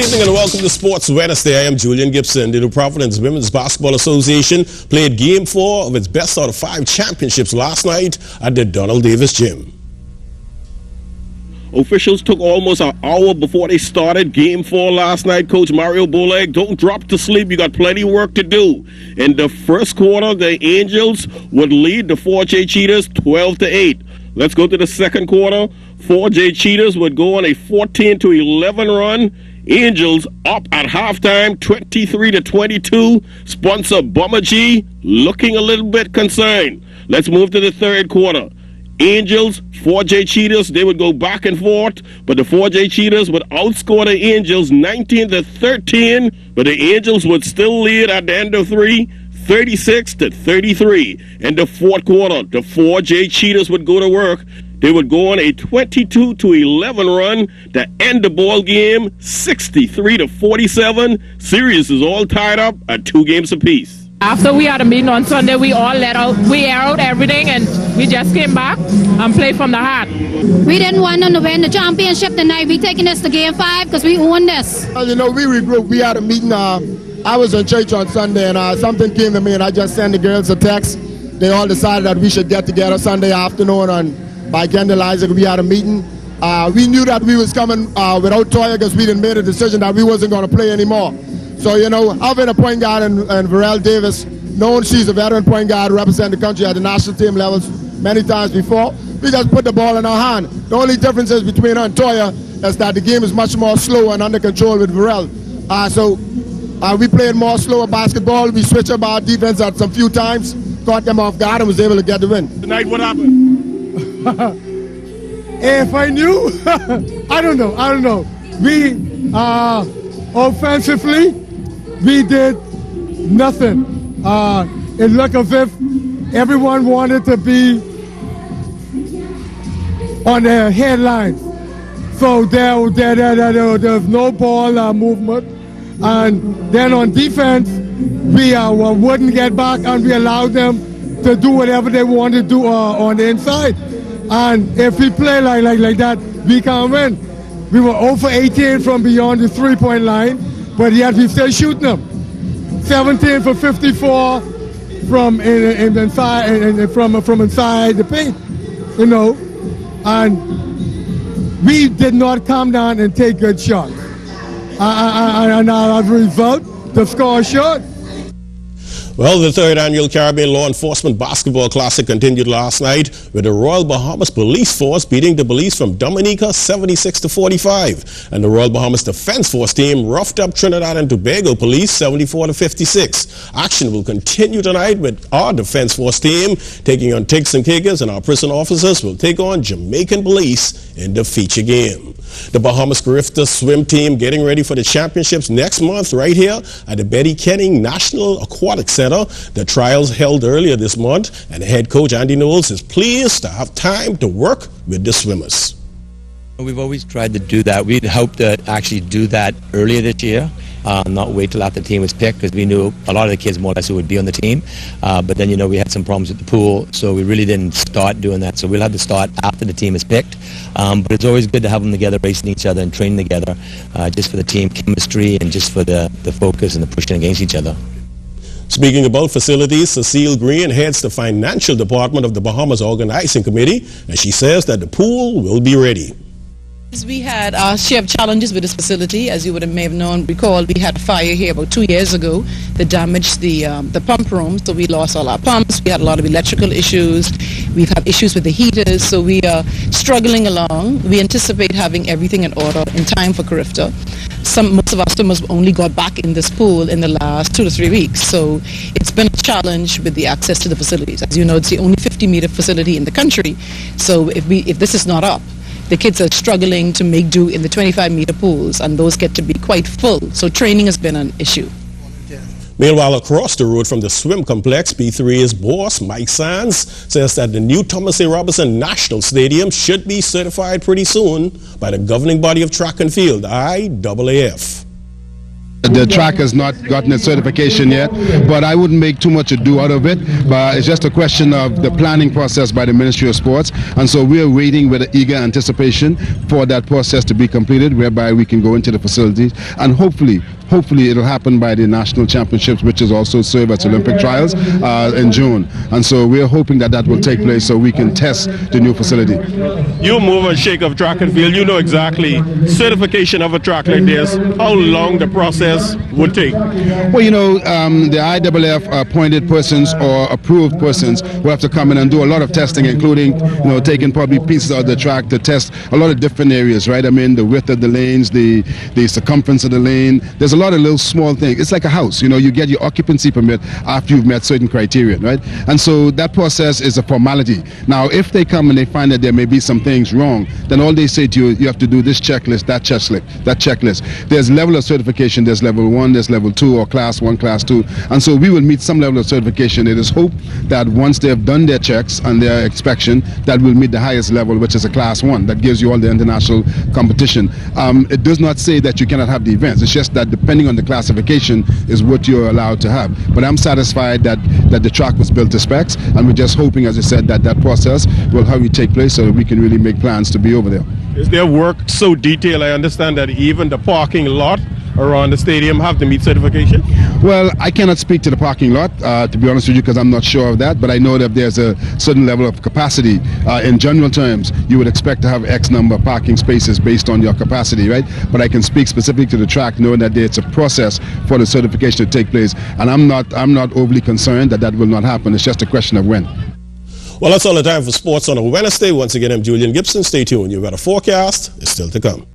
evening and welcome to Sports Wednesday. I am Julian Gibson. The New Providence Women's Basketball Association played Game 4 of its best out of 5 championships last night at the Donald Davis Gym. Officials took almost an hour before they started Game 4 last night. Coach Mario Boleg, don't drop to sleep. You got plenty of work to do. In the first quarter, the Angels would lead the 4J Cheetahs 12-8. Let's go to the second quarter. 4J Cheetahs would go on a 14-11 run. Angels up at halftime, 23-22. Sponsor Bummer G looking a little bit concerned. Let's move to the third quarter. Angels, 4J Cheetahs, they would go back and forth, but the 4J Cheetahs would outscore the Angels 19-13, but the Angels would still lead at the end of 3, 36-33. In the fourth quarter, the 4J Cheetahs would go to work. They would go on a 22-11 run to end the ball game 63-47. Series is all tied up at 2 games apiece. After we had a meeting on Sunday, we air out everything and we just came back and played from the heart. We didn't want them to win the championship tonight. We taking this to Game 5 because we won this. You know, we regrouped. We had a meeting. I was in church on Sunday and something came to me and I just sent the girls a text. They all decided that we should get together Sunday afternoon and by Kendall Isaac we had a meeting. We knew that we was coming without Toya because we didn't made a decision that we wasn't going to play anymore. So, you know, having a point guard and Varel Davis, knowing she's a veteran point guard, representing the country at the national team levels many times before, we just put the ball in her hand. The only difference is between her and Toya is that the game is much more slow and under control with Varel. So we played more slower basketball. We switched up our defense at some few times, caught them off guard and was able to get the win. Tonight, what happened? If I knew, I don't know. We, offensively, we did nothing. It looked as if everyone wanted to be on their headlines. So there was no ball movement. And then on defense, we wouldn't get back and we allowed them to do whatever they wanted to do on the inside. And if we play like that, we can win. We were 0 for 18 from beyond the three-point line, but yet we still shooting them. 17 for 54 from inside the paint, you know. And we did not come down and take good shots. And as a result, the score short. Well, the third annual Caribbean Law Enforcement Basketball Classic continued last night with the Royal Bahamas Police Force beating the Police from Dominica 76-45. And the Royal Bahamas Defense Force team roughed up Trinidad and Tobago Police 74-56. Action will continue tonight with our Defense Force team taking on Ticks and Kickers, and our prison officers will take on Jamaican Police in the feature game. The Bahamas Grifter swim team getting ready for the championships next month right here at the Betty Kenning National Aquatic Center. The trials held earlier this month, and head coach Andy Knowles is pleased to have time to work with the swimmers. We've always tried to do that. We'd hoped to actually do that earlier this year, not wait till after the team was picked, because we knew a lot of the kids more or less who would be on the team. But then, you know, we had some problems with the pool, so we really didn't start doing that. So we'll have to start after the team is picked. But it's always good to have them together, racing each other and training together, just for the team chemistry and just for the focus and the pushing against each other. Speaking about facilities, Cecile Green heads the financial department of the Bahamas Organizing Committee, and she says that the pool will be ready. We had our share of challenges with this facility. As you may have recall, we had a fire here about 2 years ago that damaged the pump room, so we lost all our pumps. We had a lot of electrical issues. We've had issues with the heaters, so we are struggling along. We anticipate having everything in order in time for Carifta. Most of our swimmers only got back in this pool in the last 2 to 3 weeks, so it's been a challenge with the access to the facilities. As you know, it's the only 50-meter facility in the country, so if this is not up, the kids are struggling to make do in the 25-meter pools, and those get to be quite full. So training has been an issue. Meanwhile, across the road from the swim complex, P3's boss, Mike Sands, says that the new Thomas A. Robinson National Stadium should be certified pretty soon by the governing body of track and field, IAAF. The track has not gotten its certification yet, but I wouldn't make too much ado out of it. But it's just a question of the planning process by the Ministry of Sports, and so we're waiting with eager anticipation for that process to be completed, whereby we can go into the facilities and hopefully it'll happen by the national championships, which is also serve as Olympic trials in June. And so we're hoping that will take place so we can test the new facility. You move and shake of track and field, you know exactly certification of a track like this, how long the process would take. Well, you know, the IAAF appointed persons or approved persons will have to come in and do a lot of testing, including, you know, taking probably pieces of the track to test a lot of different areas, right? I mean, the width of the lanes, the circumference of the lane. There's a lot of little small things. It's like a house, you know, you get your occupancy permit after you've met certain criteria, right? And so that process is a formality. Now, if they come and they find that there may be some things wrong, then all they say to you, you have to do this checklist, that checklist. There's level of certification, there's level 1, there's level 2, or class 1, class 2. And so we will meet some level of certification. It is hoped that once they have done their checks and their inspection, that we'll meet the highest level, which is a class 1. That gives you all the international competition. It does not say that you cannot have the events. It's just that depending on the classification is what you're allowed to have. But I'm satisfied that the track was built to specs, and we're just hoping, as I said, that process will hurry take place so that we can really make plans to be over there. Is their work so detailed? I understand that even the parking lot around the stadium have to meet certification? Well, I cannot speak to the parking lot, to be honest with you, because I'm not sure of that, but I know that there's a certain level of capacity. In general terms, you would expect to have X number of parking spaces based on your capacity, right? But I can speak specifically to the track, knowing that it's a process for the certification to take place, and I'm not overly concerned that will not happen. It's just a question of when. Well, that's all the time for sports on a Wednesday. Once again, I'm Julian Gibson. Stay tuned. You've got a forecast. It's still to come.